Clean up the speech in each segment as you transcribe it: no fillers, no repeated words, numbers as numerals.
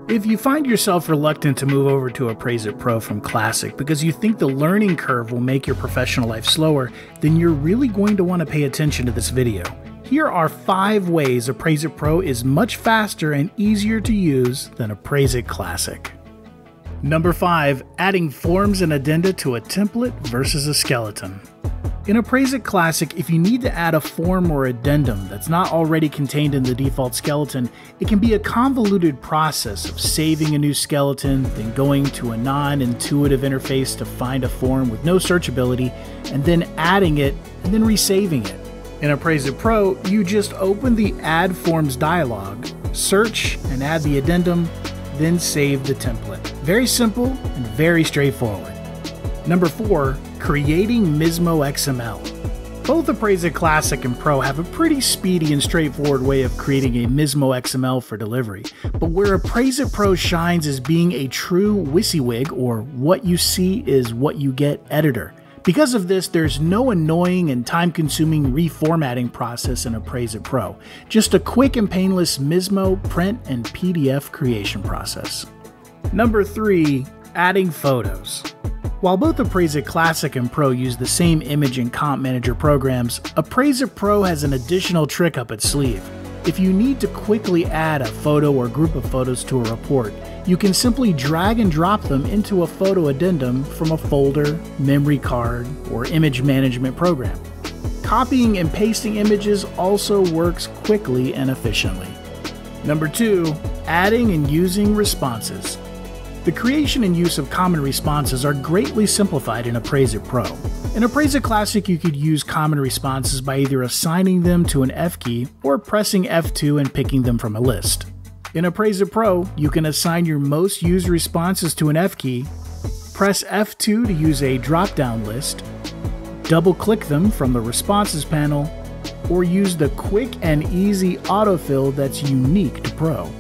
If you find yourself reluctant to move over to Appraise-It Pro from Classic because you think the learning curve will make your professional life slower, then you're really going to want to pay attention to this video. Here are 5 ways Appraise-It Pro is much faster and easier to use than Appraise-It Classic. Number 5. Adding forms and addenda to a template versus a skeleton. In Appraise-It Classic, if you need to add a form or addendum that's not already contained in the default skeleton, it can be a convoluted process of saving a new skeleton, then going to a non-intuitive interface to find a form with no searchability, and then adding it, and then resaving it. In Appraise-It Pro, you just open the Add Forms dialog, search and add the addendum, then save the template. Very simple and very straightforward. Number 4. Creating Mismo XML. Both Appraise-It Classic and Pro have a pretty speedy and straightforward way of creating a Mismo XML for delivery, but where Appraise-It Pro shines is being a true WYSIWYG, or what you see is what you get editor. Because of this, there's no annoying and time-consuming reformatting process in Appraise-It Pro, just a quick and painless Mismo print and PDF creation process. Number 3. Adding photos. While both Appraise-It Classic and Pro use the same image and comp manager programs, Appraise-It Pro has an additional trick up its sleeve. If you need to quickly add a photo or group of photos to a report, you can simply drag and drop them into a photo addendum from a folder, memory card, or image management program. Copying and pasting images also works quickly and efficiently. Number 2. Adding and using responses. The creation and use of common responses are greatly simplified in Appraise-It Pro. In Appraise-It Classic, you could use common responses by either assigning them to an F key or pressing F2 and picking them from a list. In Appraise-It Pro, you can assign your most used responses to an F key, press F2 to use a drop-down list, double-click them from the Responses panel, or use the quick and easy autofill that's unique to Pro.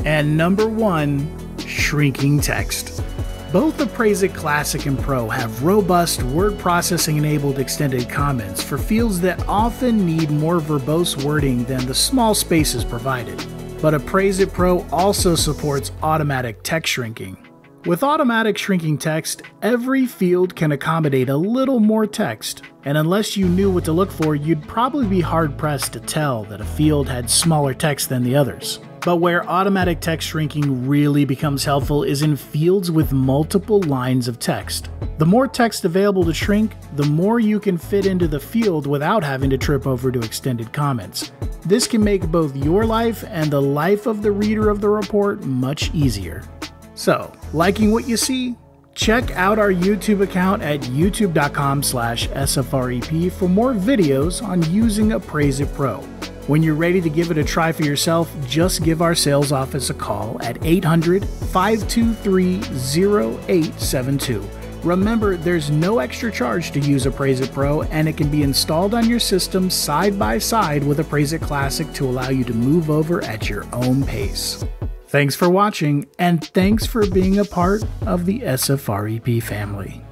And number 1. Shrinking text. Both Appraise-It Classic and Pro have robust word processing enabled extended comments for fields that often need more verbose wording than the small spaces provided. But Appraise-It Pro also supports automatic text shrinking. With automatic shrinking text, every field can accommodate a little more text, and unless you knew what to look for, you'd probably be hard-pressed to tell that a field had smaller text than the others. But where automatic text shrinking really becomes helpful is in fields with multiple lines of text. The more text available to shrink, the more you can fit into the field without having to trip over to extended comments. This can make both your life and the life of the reader of the report much easier. So, liking what you see? Check out our YouTube account at youtube.com/sfrep for more videos on using Appraise-It Pro. When you're ready to give it a try for yourself, just give our sales office a call at 800-523-0872. Remember, there's no extra charge to use Appraise-It Pro, and it can be installed on your system side by side with Appraise-It Classic to allow you to move over at your own pace. Thanks for watching, and thanks for being a part of the SFREP family.